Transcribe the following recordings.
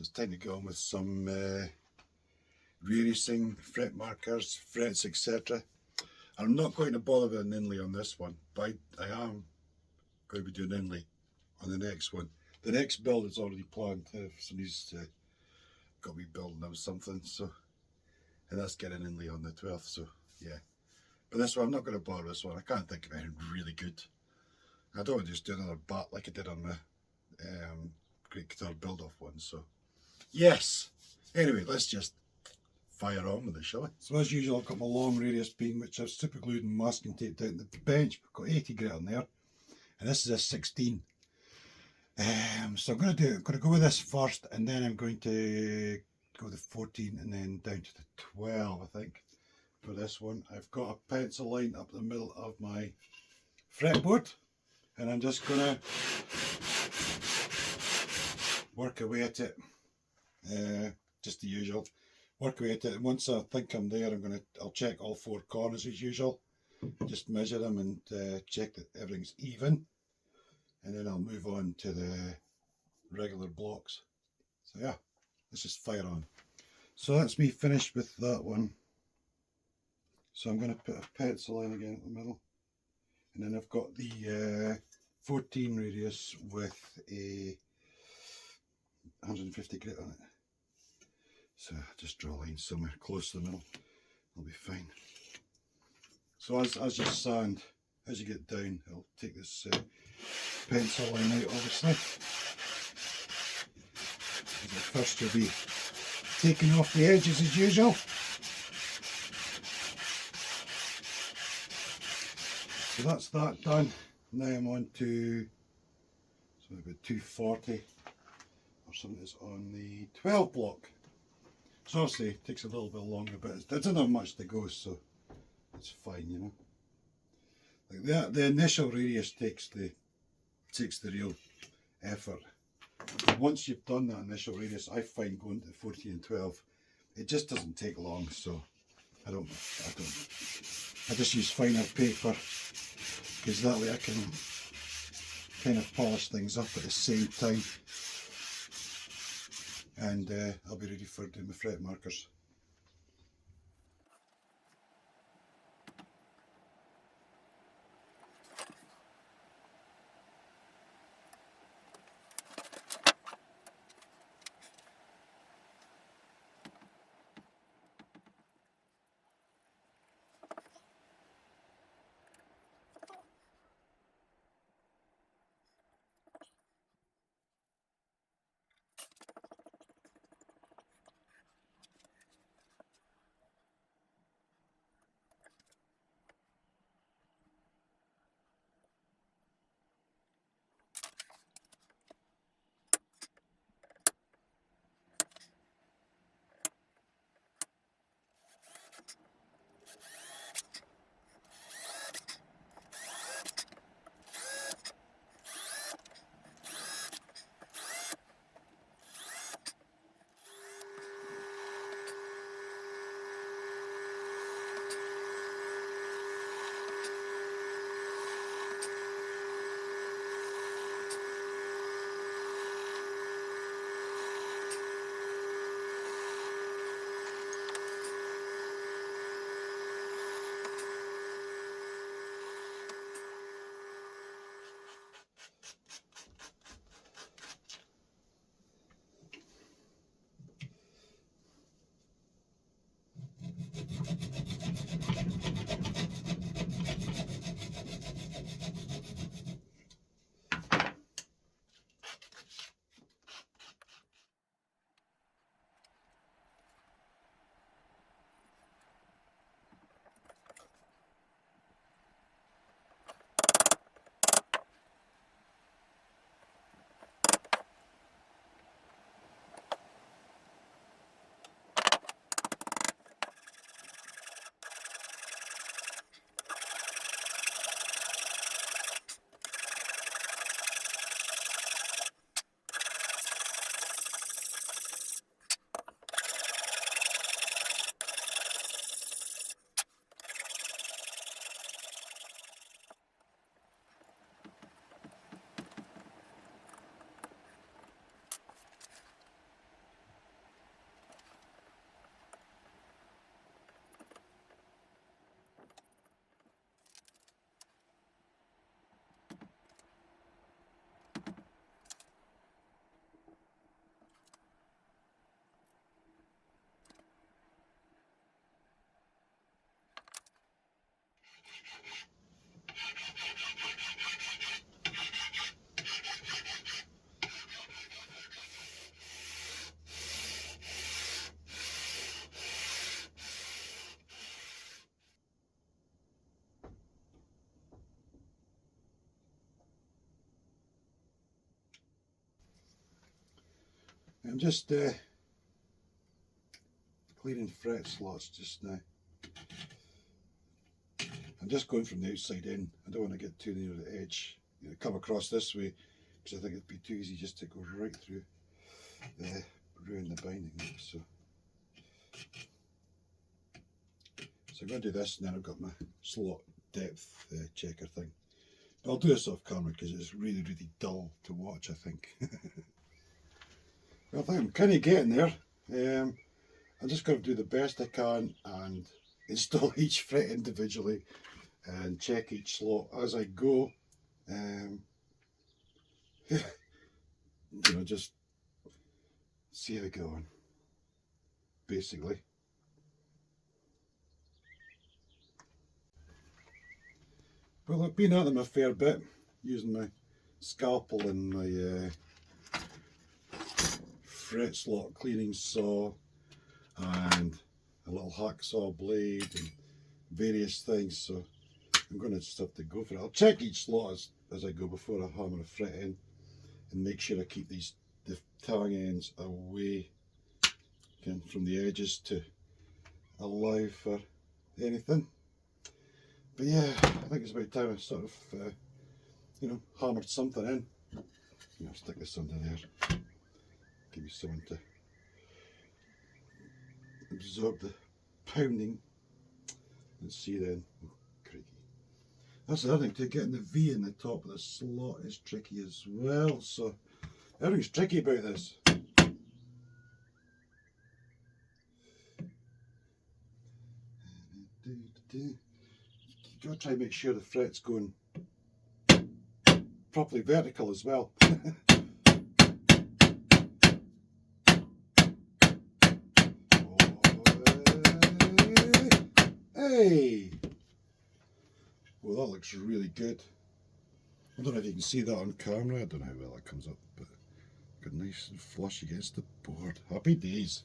it's time to go on with some re-racing, fret markers, frets, etc. I'm not going to bother with an inlay on this one, but I am going to be doing inlay on the next one. The next build is already planned. If somebody's got me building of something, so, and that's getting inlay on the 12th, so yeah. But this one, I'm not going to bother this one. I can't think of anything really good. I don't want to just do another bat like I did on my Great Guitar build-off one, so yes. Anyway, let's just fire on with it, shall we? So as usual, I've got my long radius beam, which I've super glued and masking taped down the bench. I've got 80 grit on there, and this is a 16. So I'm going to go with this first, and then I'm going to go with the 14, and then down to the 12, I think, for this one. I've got a pencil line up the middle of my fretboard, and I'm just going to work away at it, just the usual. Work away at it, and once I think I'm there, I'll check all four corners as usual. Just measure them and check that everything's even, and then I'll move on to the regular blocks. So yeah, let's just fire on. So that's me finished with that one. So I'm going to put a pencil in again at the middle, and then I've got the 14 radius with a 150 grit on it. So just draw a line somewhere close to the middle, it'll be fine. So as you sand, as you get down, I'll take this pencil line out obviously. First you'll be taking off the edges as usual. So that's that done. Now I'm on to, so about 240 or something that's on the 12 block. So obviously it takes a little bit longer, but it doesn't have much to go, so it's fine, you know. Like that, the initial radius takes the real effort. Once you've done that initial radius, I find going to 14 and 12, it just doesn't take long. So I just use finer paper, because that way I can kind of polish things up at the same time, and I'll be ready for doing my fret markers. I'm just cleaning fret slots just now. I'm just going from the outside in. I don't want to get too near the edge. You know, come across this way because I think it'd be too easy just to go right through ruin the binding. So I'm going to do this, and then I've got my slot depth checker thing. But I'll do this off camera because it's really, really dull to watch, I think. Well, I think I'm kind of getting there. I'm just going to do the best I can and install each fret individually and check each slot as I go. You know, just see how I go on, basically. Well, I've been at them a fair bit using my scalpel and my fret slot cleaning saw and a little hacksaw blade and various things, so I'm going to just have to go for it. I'll check each slot as I go before I hammer a fret in and make sure I keep the tang ends away from the edges to allow for anything. But yeah, I think it's about time I sort of you know, hammered something in. You know, stick this under there, give you something to absorb the pounding. Let's see then. Oh, creaky. That's the other thing, to getting the V in the top of the slot is tricky as well. So everything's tricky about this. You got to try and make sure the fret's going properly vertical as well. Hey! Well, that looks really good. I don't know if you can see that on camera. I don't know how well that comes up, but got nice and flush against the board. Happy days.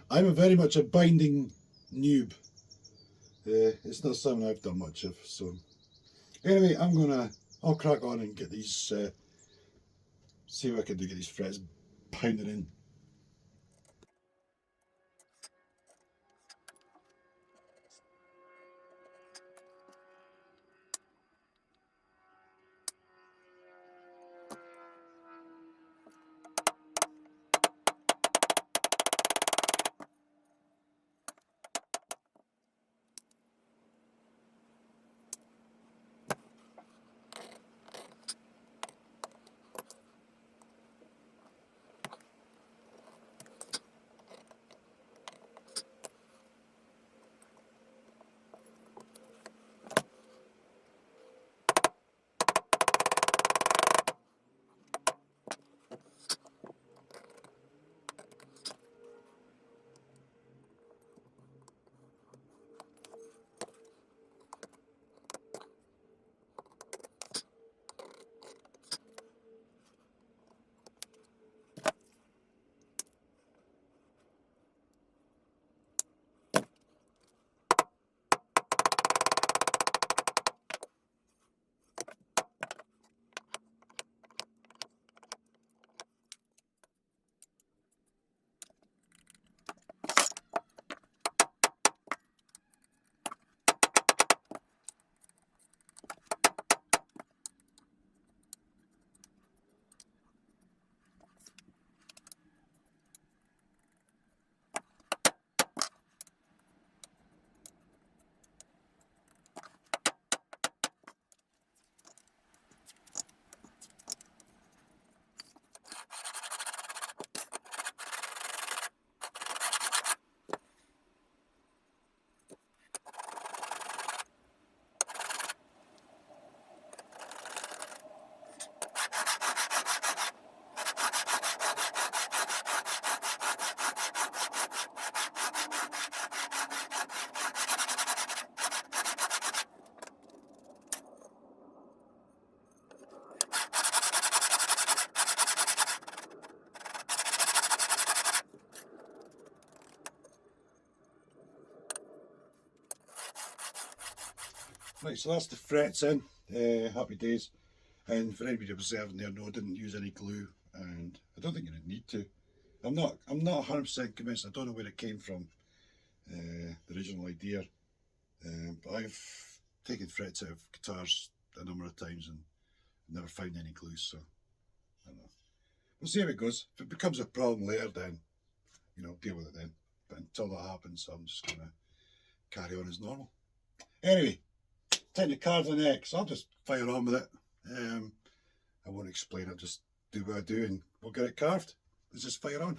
I'm very much a binding noob. It's not something I've done much of. So anyway, I'll crack on and get these. See what I can do. Get these frets pounded in. Right, so that's the frets in. Happy days. And for anybody observing there, no, I didn't use any glue, and I don't think you need to. I'm not 100% convinced. I don't know where it came from, the original idea. But I've taken frets out of guitars a number of times and never found any glue, so I don't know. We'll see how it goes. If it becomes a problem later, then, you know, deal with it then. But until that happens, I'm just going to carry on as normal. Anyway, time to carve the neck, so I'll just fire on with it. I won't explain it, just do what I do and we'll get it carved. Let's just fire on.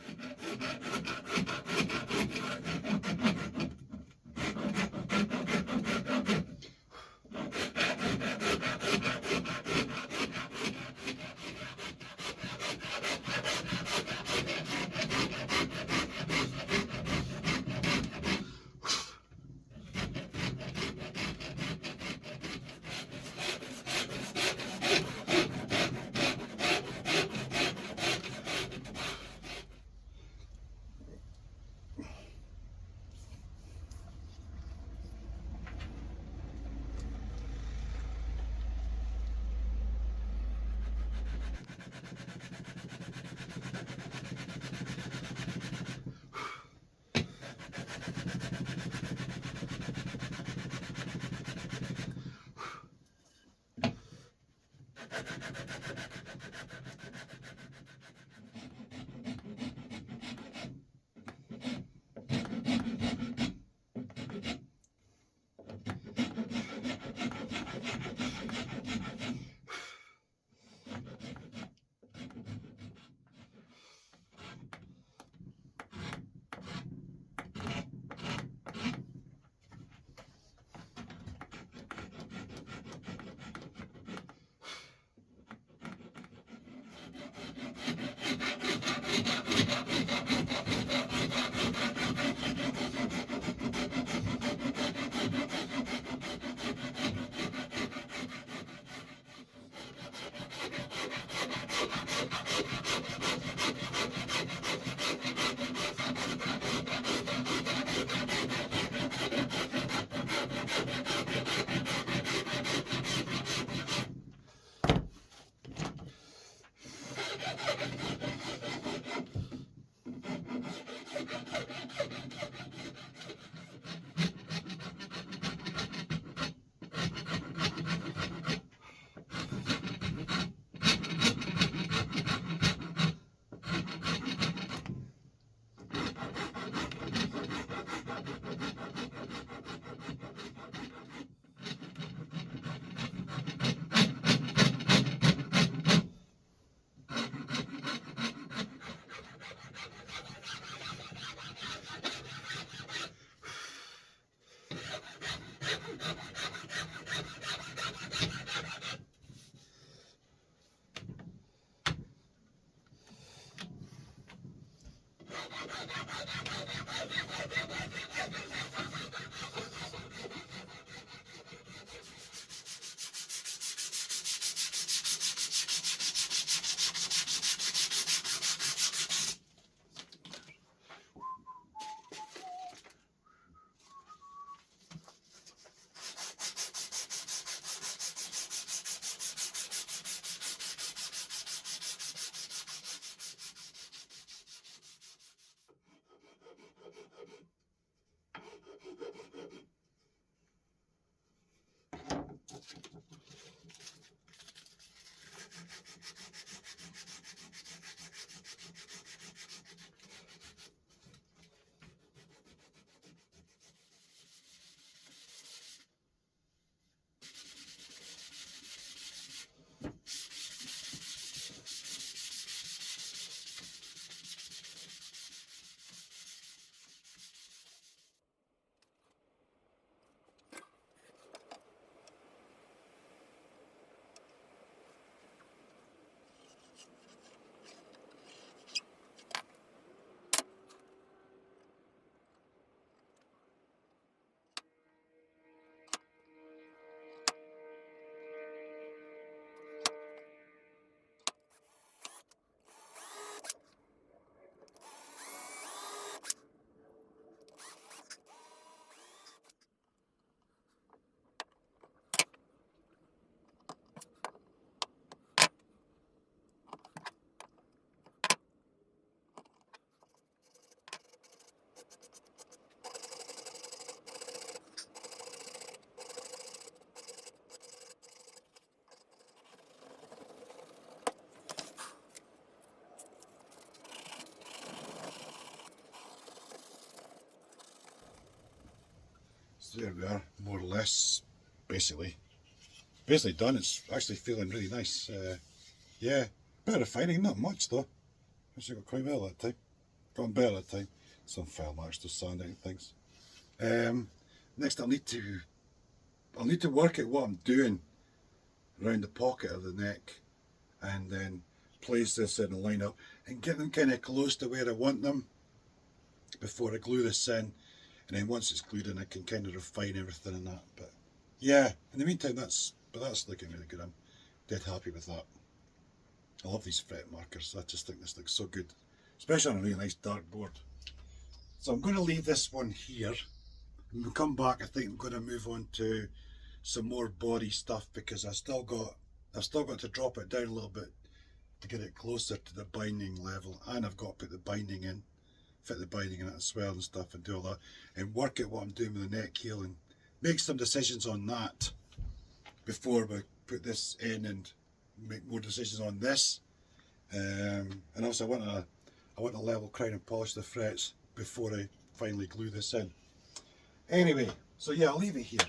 So there we are, more or less, basically done. It's actually feeling really nice. Yeah, bit of refining, not much though. Actually got quite well that time. Gone better that time. Some file marks to sand out and things. Next I'll need to work out what I'm doing around the pocket of the neck, and then place this in a line up and get them kind of close to where I want them before I glue this in. And then once it's glued in, I can kind of refine everything and that. But yeah, in the meantime, that's looking really good. I'm dead happy with that. I love these fret markers. I just think this looks so good, especially on a really nice dark board. So I'm going to leave this one here. When we come back, I think I'm going to move on to some more body stuff, because I've still got to drop it down a little bit to get it closer to the binding level, and I've got to put the binding in, fit the binding in it as well and stuff, and do all that, and work out what I'm doing with the neck heel, and make some decisions on that before we put this in, and make more decisions on this. And also I want to level crown and polish the frets before I finally glue this in. Anyway, so yeah, I'll leave it here.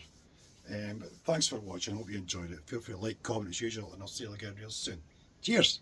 But thanks for watching. I hope you enjoyed it. Feel free to like, comment as usual, and I'll see you again real soon. Cheers!